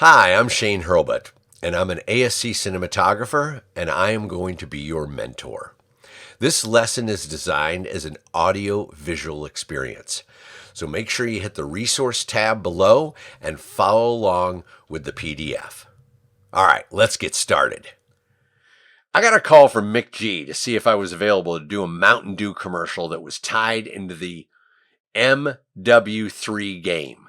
Hi, I'm Shane Hurlbut, and I'm an ASC cinematographer, and I am going to be your mentor. This lesson is designed as an audio-visual experience, so make sure you hit the resource tab below and follow along with the PDF. All right, let's get started. I got a call from Mick G to see if I was available to do a Mountain Dew commercial that was tied into the MW3 game.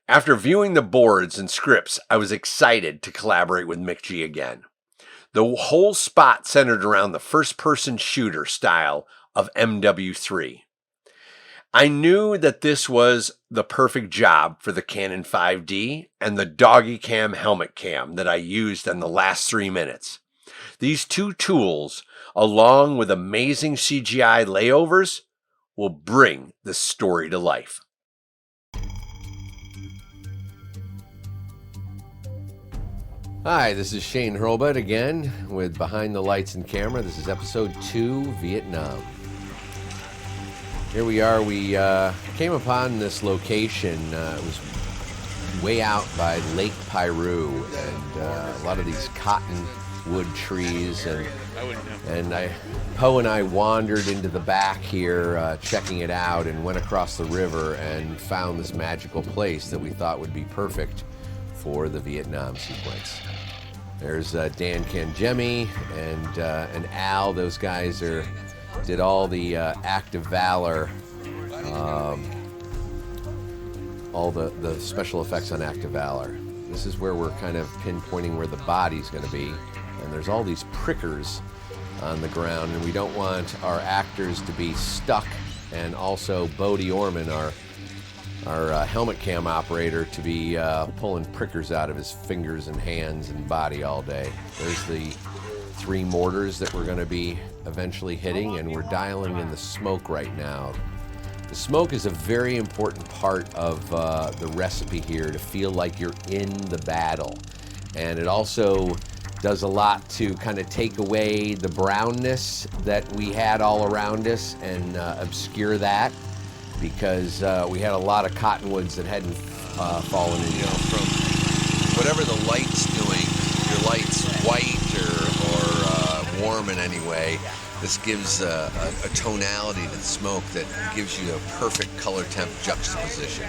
After viewing the boards and scripts, I was excited to collaborate with Mick G again. The whole spot centered around the first-person shooter style of MW3. I knew that this was the perfect job for the Canon 5D and the doggy cam helmet cam that I used in the last 3 minutes. These two tools, along with amazing CGI layovers, will bring the story to life. Hi, this is Shane Hurlbut again with Behind the Lights and Camera. This is episode 2, Vietnam. Here we are. We came upon this location. It was way out by Lake Piru, and a lot of these cottonwood trees. Poe and I wandered into the back here, checking it out, and went across the river and found this magical place that we thought would be perfect for the Vietnam sequence. There's Dan Kangemi and Al. Those guys did all the act of valor, all the special effects on act of valor. This is where we're kind of pinpointing where the body's going to be, and there's all these prickers on the ground, and we don't want our actors to be stuck, and also Bodie Orman, our helmet cam operator, to be pulling prickers out of his fingers and hands and body all day. There's the 3 mortars that we're going to be eventually hitting, and we're dialing in the smoke right now. The smoke is a very important part of the recipe here to feel like you're in the battle. And it also does a lot to kind of take away the brownness that we had all around us and obscure that, because we had a lot of cottonwoods that hadn't fallen in. From whatever the light's doing, if your light's white or warm in any way, this gives a tonality to the smoke that gives you a perfect color temp juxtaposition.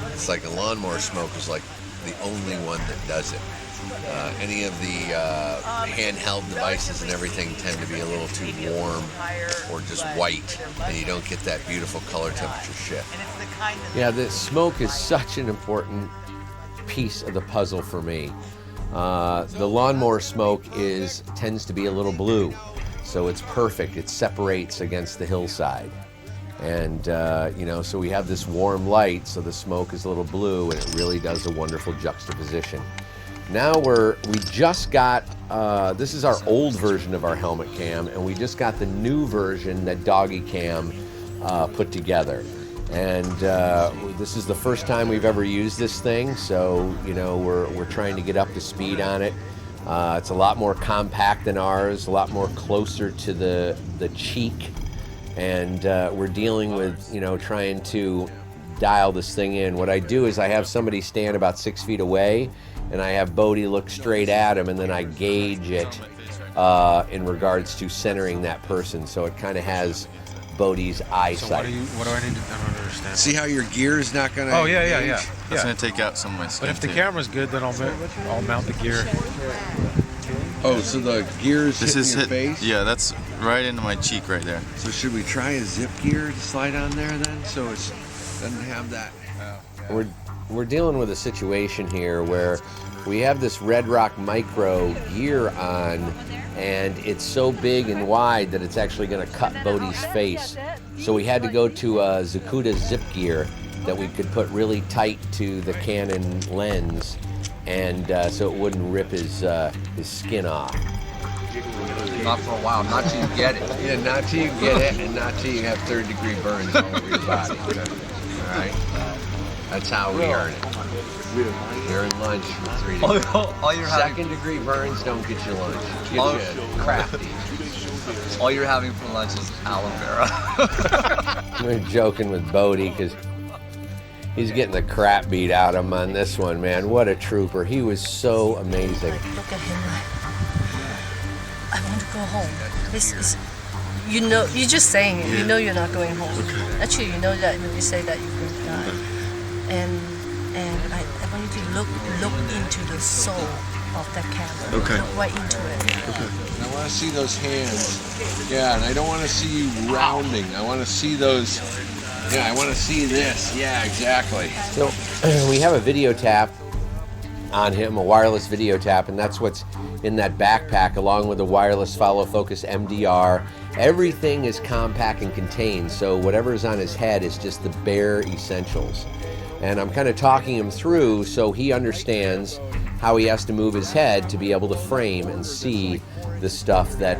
It's like a lawnmower smoke is like the only one that does it. Any of the handheld devices and everything tend to be a little too warm or just white, and you don't get that beautiful color temperature shift. Yeah, the smoke is such an important piece of the puzzle for me. The lawnmower smoke tends to be a little blue, so it's perfect. It separates against the hillside. And, so we have this warm light, so the smoke is a little blue, and it really does a wonderful juxtaposition. Now we just got, this is our old version of our helmet cam, and we just got the new version that Doggy Cam put together. And this is the first time we've ever used this thing, so, we're trying to get up to speed on it. It's a lot more compact than ours, a lot more closer to the cheek, and we're dealing with, trying to dial this thing in. What I do is I have somebody stand about 6 feet away, and I have Bodie look straight at him, and then I gauge it in regards to centering that person, so it kind of has Bodie's eyesight. So what do I need to, I don't understand. See how your gear is not going to... Oh, yeah. It's going to take out some of my skin. But if the camera's good, then I'll mount the gear. Oh, so the gear is hitting your face? Yeah, that's right into my cheek right there. So should we try a zip gear to slide on there then, so it doesn't have that? We're dealing with a situation here where we have this Red Rock Micro gear on, and it's so big and wide that it's actually going to cut Bodie's face. So we had to go to a Zacuda zip gear that we could put really tight to the Canon lens, and so it wouldn't rip his skin off. Not for a while, not till you get it. Yeah, not till you get it, and not till you have third-degree burns all over your body. All right? That's how we earn it. During lunch for 3 degrees. Second-degree burns don't get you lunch. Get you crafty. All you're having for lunch is aloe vera. We're joking with Bodie because He's getting the crap beat out of him on this one, man. What a trooper. He was so amazing. Look at him like, I want to go home. This is, you know, you're just saying it. You know you're not going home. Okay. Actually, you know that when you say that, you're going to die. And I want you to look into the soul of that camera. Okay. Look right into it. Okay. I want to see those hands. Yeah, and I don't want to see you rounding. I want to see those. Yeah, I want to see this. Yeah, exactly. So we have a video tap on him, a wireless video tap, and that's what's in that backpack along with the wireless follow focus MDR. Everything is compact and contained, so whatever's on his head is just the bare essentials. And I'm kind of talking him through so he understands how he has to move his head to be able to frame and see the stuff that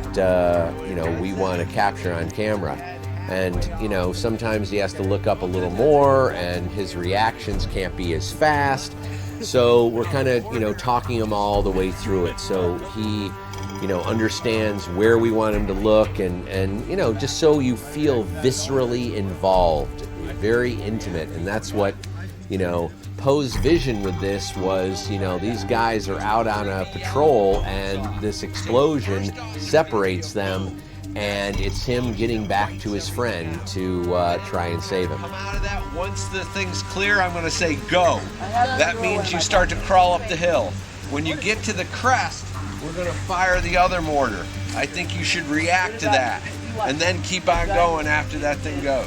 we want to capture on camera. And sometimes he has to look up a little more, and his reactions can't be as fast. So we're kind of talking him all the way through it, so he understands where we want him to look, and just so you feel viscerally involved, very intimate. And that's what Poe's vision with this was, these guys are out on a patrol and this explosion separates them, and it's him getting back to his friend to try and save him. Out of that, once the thing's clear, I'm going to say go. That means you start to crawl up the hill. When you get to the crest, we're going to fire the other mortar. I think you should react to that and then keep on going after that thing goes.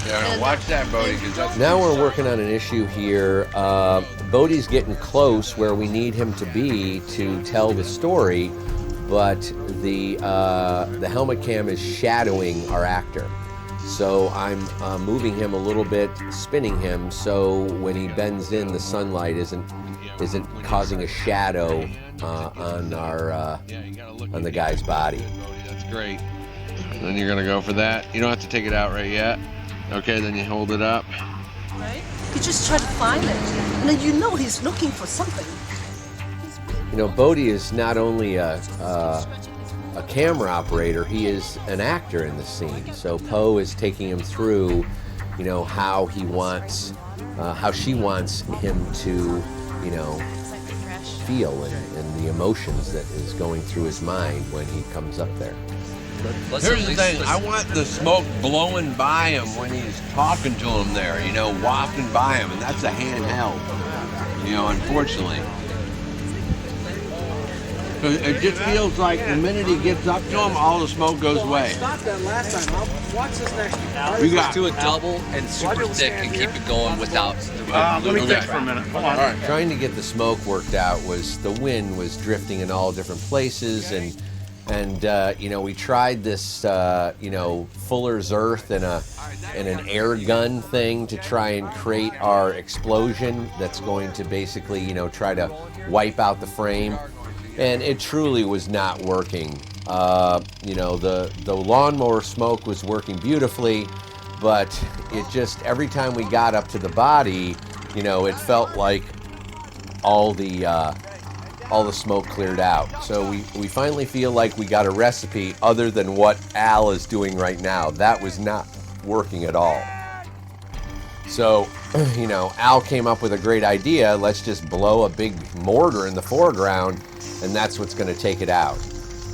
Yeah, watch that, Bodie. Now we're working on an issue here. Bodie's getting close where we need him to be to tell the story, but the helmet cam is shadowing our actor. So I'm moving him a little bit, spinning him, so when he bends in, the sunlight isn't causing a shadow on the guy's body. That's great. And then you're gonna go for that. You don't have to take it out right yet. Okay, then you hold it up. Right? You just try to find it. And then he's looking for something. Bodie is not only a camera operator, he is an actor in the scene. So Poe is taking him through, how he wants, how she wants him to, feel and the emotions that is going through his mind when he comes up there. Here's the thing, I want the smoke blowing by him when he's talking to him there, wafting by him, and that's a handheld, unfortunately. It just feels like the minute he gets up to him, all the smoke goes away. Stop that last time. I'll watch this next one. We got do it double and super thick and keep it going without Let me think for a minute. Hold on. All right. Trying to get the smoke worked out was the wind was drifting in all different places, and we tried this Fuller's Earth and an air gun thing to try and create our explosion that's going to basically try to wipe out the frame, and it truly was not working. The lawnmower smoke was working beautifully, but it just, every time we got up to the body, it felt like all the smoke cleared out. So we finally feel like we got a recipe other than what Al is doing right now. That was not working at all. So, Al came up with a great idea. Let's just blow a big mortar in the foreground, and that's what's going to take it out.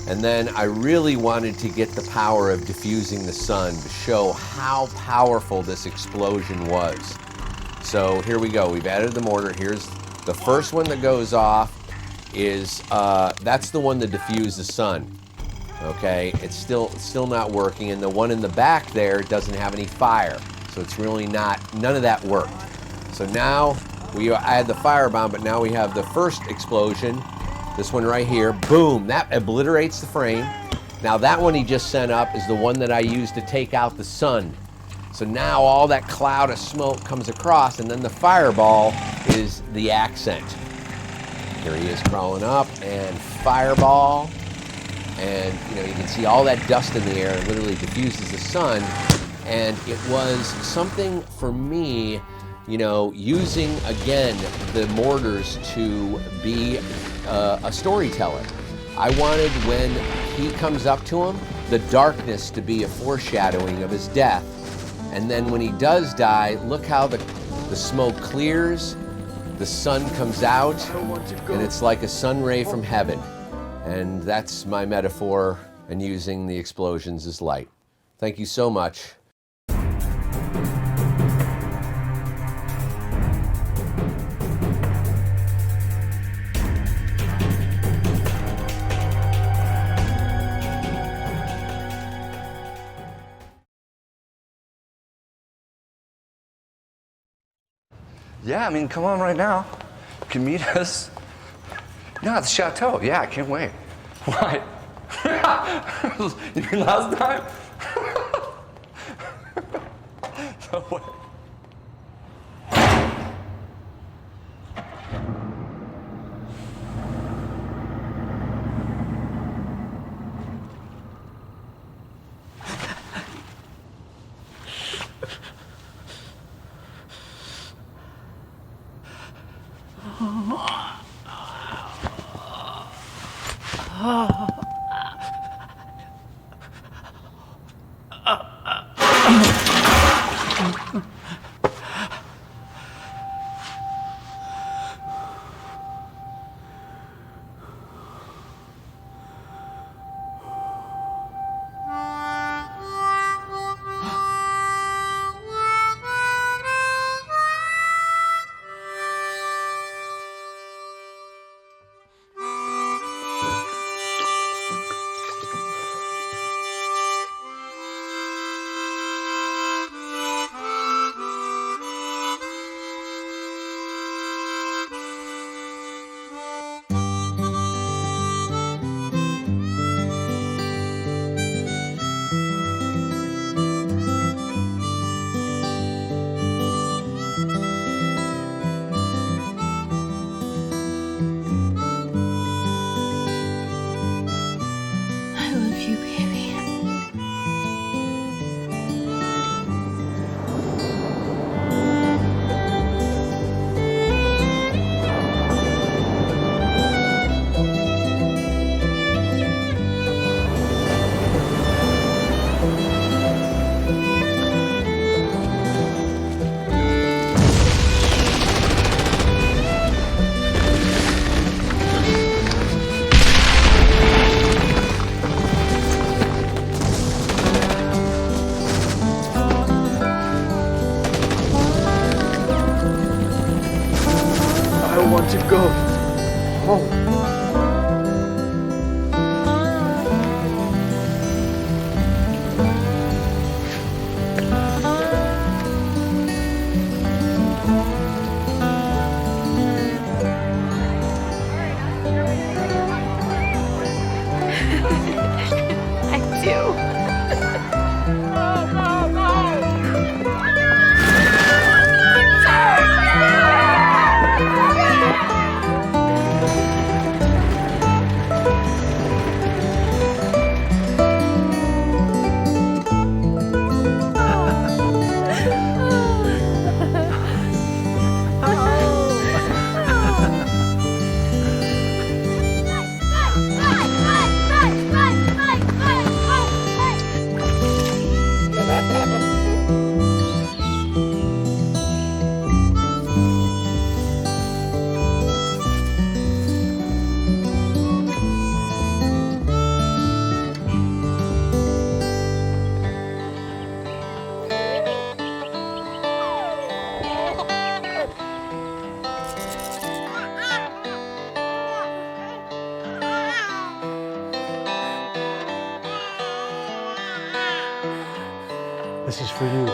And then I really wanted to get the power of diffusing the sun to show how powerful this explosion was. So here we go. We've added the mortar. Here's the first one that goes off. That's the one that diffused the sun. Okay, it's still not working, and the one in the back there doesn't have any fire, so it's really none of that worked. So now I had the firebomb, but now we have the first explosion, this one right here. Boom, that obliterates the frame. Now that one he just sent up is the one that I used to take out the sun. So now all that cloud of smoke comes across, and then the fireball is the accent. Here he is crawling up, and fireball, and you can see all that dust in the air. It literally diffuses the sun, and it was something for me, using again the mortars to be a storyteller. I wanted, when he comes up to him, the darkness to be a foreshadowing of his death, And then when he does die, look how the smoke clears, the sun comes out, and it's like a sun ray from heaven. And that's my metaphor and using the explosions as light. Thank you so much. Yeah, I mean, come on right now. You can meet us. No, at the chateau. Yeah, I can't wait. Why? You mean last time? No way. I love you, baby. I want to go home. I do. This is for you, Willie.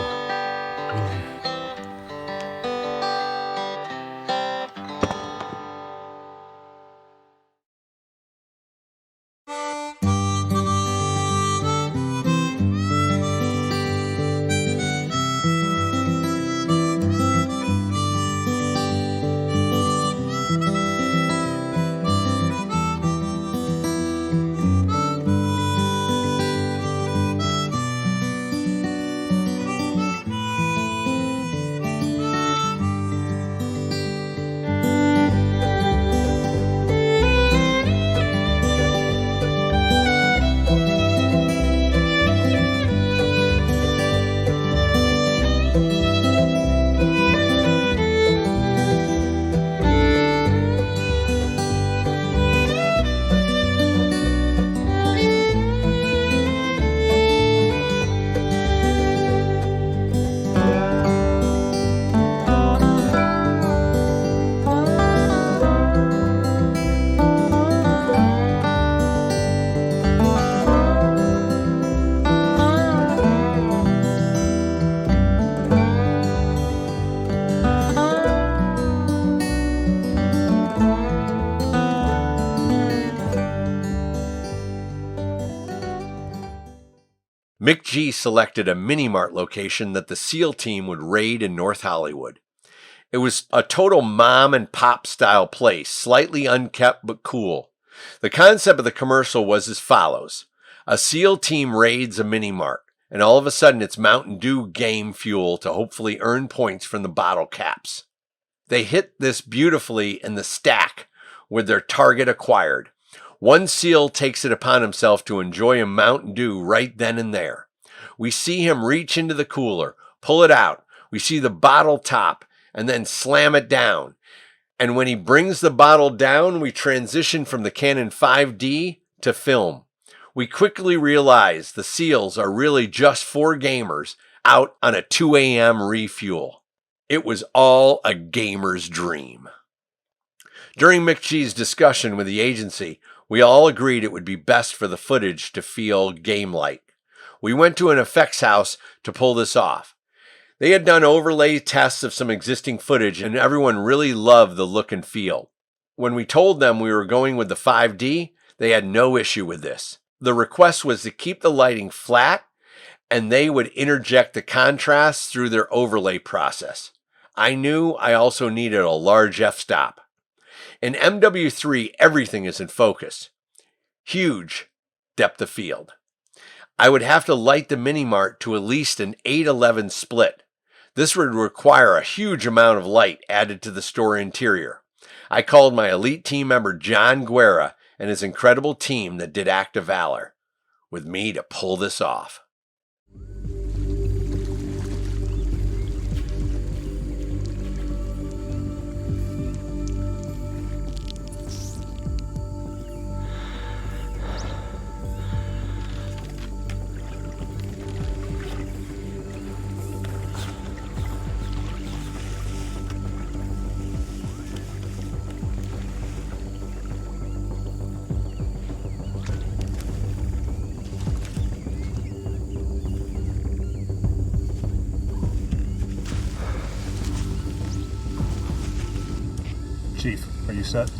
Mick G selected a mini-mart location that the SEAL team would raid in North Hollywood. It was a total mom and pop style place, slightly unkept but cool. The concept of the commercial was as follows. A SEAL team raids a mini-mart, and all of a sudden it's Mountain Dew game fuel to hopefully earn points from the bottle caps. They hit this beautifully in the stack with their target acquired. One SEAL takes it upon himself to enjoy a Mountain Dew right then and there. We see him reach into the cooler, pull it out. We see the bottle top, and then slam it down. And when he brings the bottle down, we transition from the Canon 5D to film. We quickly realize the SEALs are really just 4 gamers out on a 2 a.m. refuel. It was all a gamer's dream. During Mick G's discussion with the agency, we all agreed it would be best for the footage to feel game-like. We went to an effects house to pull this off. They had done overlay tests of some existing footage, and everyone really loved the look and feel. When we told them we were going with the 5D, they had no issue with this. The request was to keep the lighting flat, and they would interject the contrast through their overlay process. I knew I also needed a large f-stop. In MW3, everything is in focus. Huge depth of field. I would have to light the mini-mart to at least an 8:11 split. This would require a huge amount of light added to the store interior. I called my elite team member John Guerra and his incredible team that did Act of Valor with me to pull this off. Chief, are you set?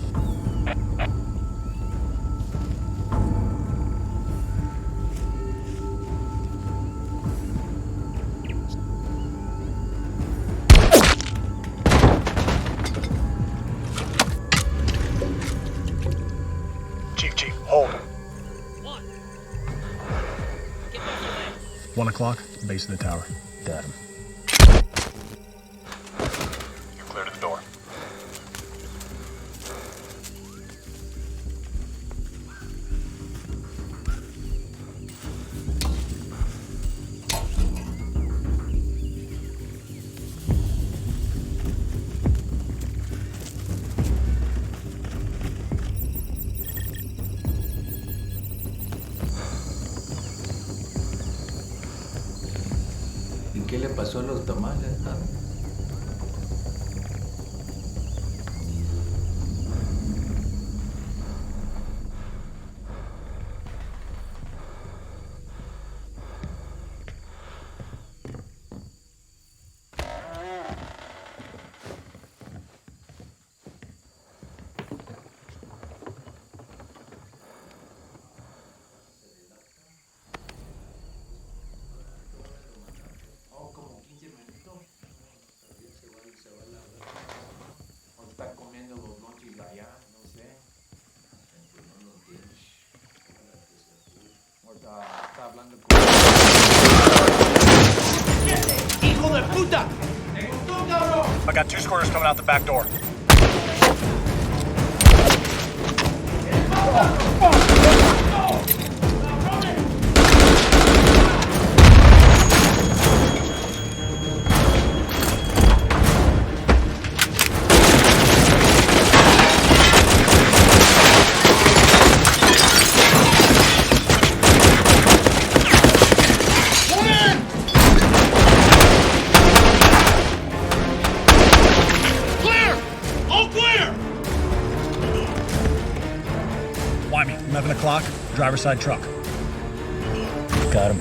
Chief, hold. 1 o'clock, base of the tower. Got him. You're clear to the door. ¿Qué le pasó a los tamales? I got 2 squares coming out the back door. Wyoming, 11 o'clock, driver's side truck. Got him.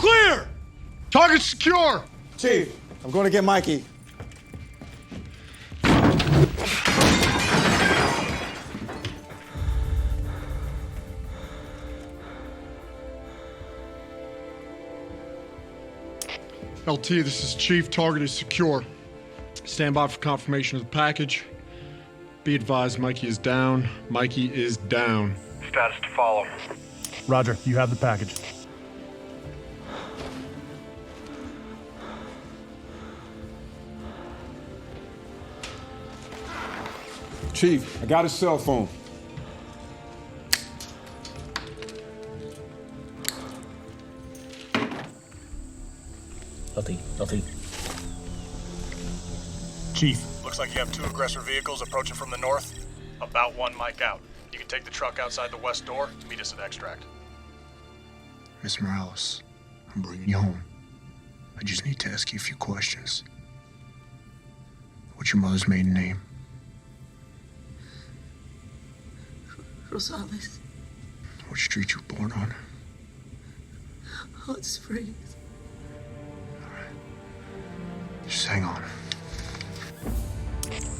clear! Target secure! Chief, I'm going to get Mikey. LT, this is Chief. Target is secure. Stand by for confirmation of the package. Be advised, Mikey is down. Mikey is down. Status to follow. Roger, you have the package. Chief, I got his cell phone. LT. Chief, looks like you have 2 aggressor vehicles approaching from the north. About 1 mic out. You can take the truck outside the west door to meet us at extract. Miss Morales, I'm bringing you home. I just need to ask you a few questions. What's your mother's maiden name? Rosales, What street you were born on? Hot Springs. Just hang on.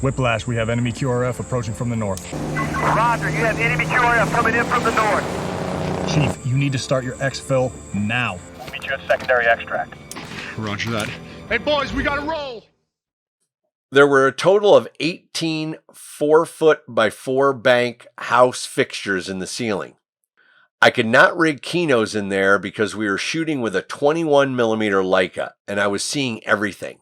Whiplash, we have enemy QRF approaching from the north. Roger, you have enemy QRF coming in from the north. Chief, you need to start your exfil now. We'll meet you at secondary extract. Roger that. Hey, boys, we gotta roll! There were a total of 18 4-foot by 4 bank house fixtures in the ceiling. I could not rig Kinos in there because we were shooting with a 21 millimeter Leica and I was seeing everything.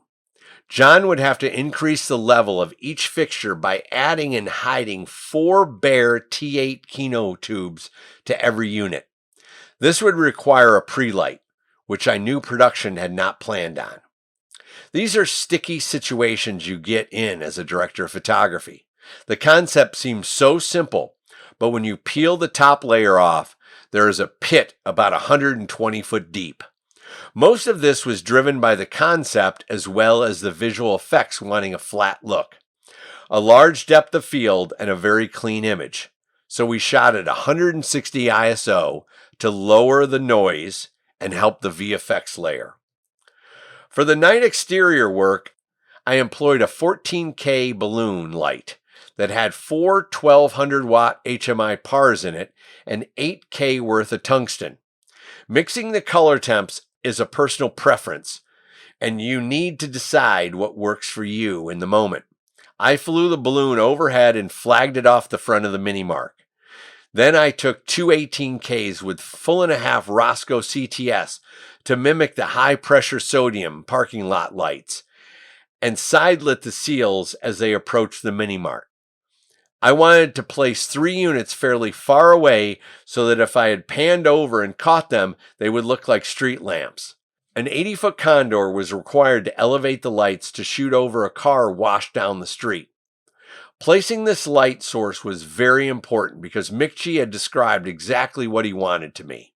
John would have to increase the level of each fixture by adding and hiding 4 bare T8 Kino tubes to every unit. This would require a pre-light, which I knew production had not planned on. These are sticky situations you get in as a director of photography. The concept seems so simple, but when you peel the top layer off, there is a pit about 120 foot deep. Most of this was driven by the concept as well as the visual effects wanting a flat look. A large depth of field and a very clean image. So we shot at 160 ISO to lower the noise and help the VFX layer. For the night exterior work, I employed a 14K balloon light that had 4 1200 watt HMI pars in it and 8K worth of tungsten. Mixing the color temps is a personal preference, and you need to decide what works for you in the moment. I flew the balloon overhead and flagged it off the front of the Mini Mark. Then I took 2 18Ks with full and a half Roscoe CTS to mimic the high pressure sodium parking lot lights and side lit the seals as they approached the Mini Mart. I wanted to place 3 units fairly far away so that if I had panned over and caught them, they would look like street lamps. An 80-foot condor was required to elevate the lights to shoot over a car washed down the street. Placing this light source was very important because McGee had described exactly what he wanted to me.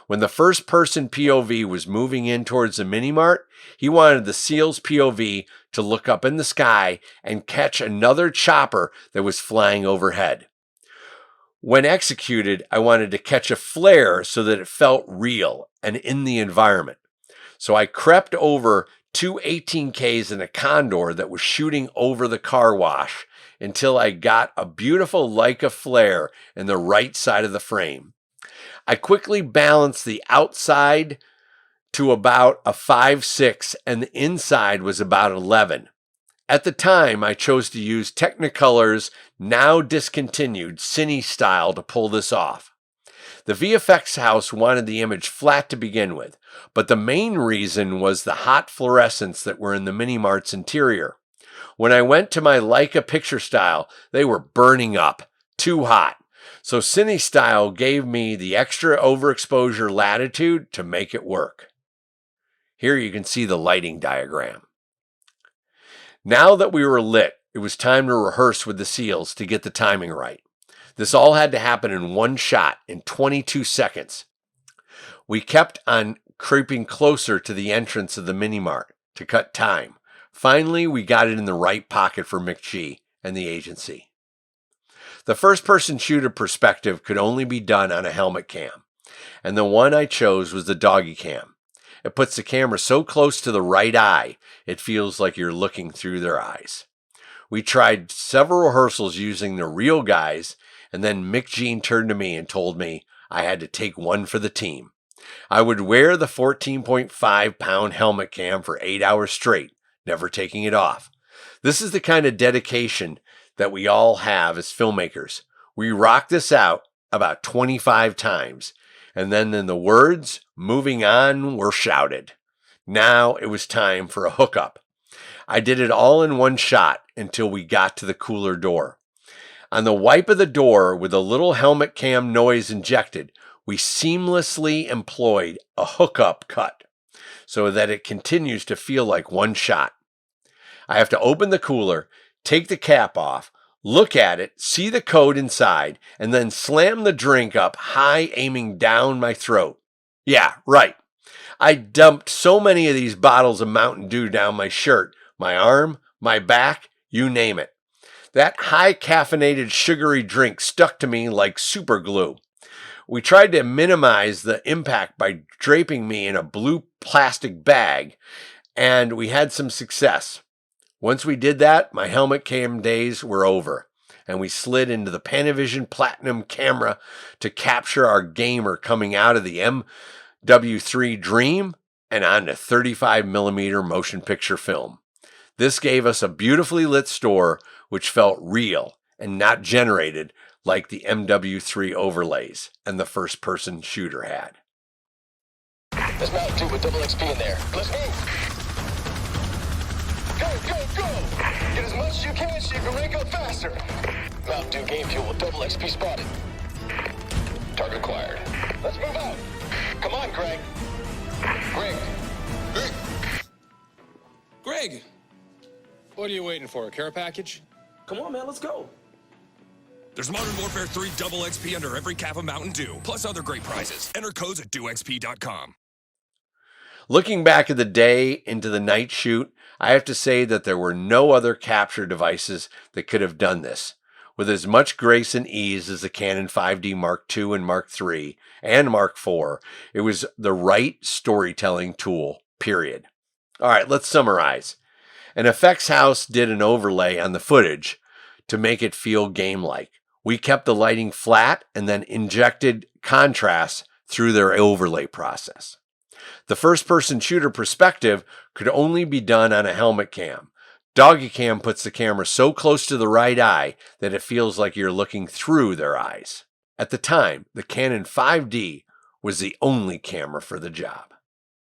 When the first person POV was moving in towards the Mini Mart, he wanted the SEAL's POV to look up in the sky and catch another chopper that was flying overhead. When executed, I wanted to catch a flare so that it felt real and in the environment. So I crept over 2 18Ks and a condor that was shooting over the car wash until I got a beautiful Leica flare in the right side of the frame. I quickly balanced the outside to about a 5.6 and the inside was about 11. At the time, I chose to use Technicolor's now discontinued Cine style to pull this off. The VFX house wanted the image flat to begin with, but the main reason was the hot fluorescents that were in the Mini Mart's interior. When I went to my Leica picture style, they were burning up, too hot. So Cine style gave me the extra overexposure latitude to make it work. Here you can see the lighting diagram. Now that we were lit, it was time to rehearse with the SEALs to get the timing right. This all had to happen in one shot in 22 seconds. We kept on creeping closer to the entrance of the Mini Mart to cut time. Finally, we got it in the right pocket for McGee and the agency. The first-person shooter perspective could only be done on a helmet cam, and the one I chose was the doggy cam. It puts the camera so close to the right eye, it feels like you're looking through their eyes. We tried several rehearsals using the real guys, and then Mick Jean turned to me and told me I had to take one for the team. I would wear the 14.5-pound helmet cam for 8 hours straight, never taking it off. This is the kind of dedication that we all have as filmmakers. We rock this out about 25 times, and then the words, "moving on," were shouted. Now it was time for a hookup. I did it all in one shot until we got to the cooler door. On the wipe of the door with a little helmet cam noise injected, we seamlessly employed a hookup cut so that it continues to feel like one shot. I have to open the cooler, take the cap off, look at it, see the code inside, and then slam the drink up high, aiming down my throat. Yeah, right. I dumped so many of these bottles of Mountain Dew down my shirt, my arm, my back, you name it. That high caffeinated sugary drink stuck to me like super glue. We tried to minimize the impact by draping me in a blue plastic bag, and we had some success. Once we did that, my helmet cam days were over, and we slid into the Panavision Platinum camera to capture our gamer coming out of the MW3 Dream and onto 35mm motion picture film. This gave us a beautifully lit store which felt real and not generated like the MW3 overlays and the first-person shooter had. There's Mountain Dew with double XP in there. Let's move! Go, go, go! Get as much as you can so you can rank up faster. Mountain Dew game fuel with double XP spotted. Target acquired. Let's move out! Come on, Greg. Greg. Greg! What are you waiting for, a care package? Come on, man, let's go. There's Modern Warfare 3 double XP under every cap of Mountain Dew, plus other great prizes. Enter codes at dewxp.com. Looking back at the day into the night shoot, I have to say that there were no other capture devices that could have done this. With as much grace and ease as the Canon 5D Mark II and Mark III and Mark IV, it was the right storytelling tool, period. All right, let's summarize. An effects house did an overlay on the footage to make it feel game-like. We kept the lighting flat and then injected contrast through their overlay process. The first-person shooter perspective could only be done on a helmet cam. Doggy cam puts the camera so close to the right eye that it feels like you're looking through their eyes. At the time, the Canon 5D was the only camera for the job.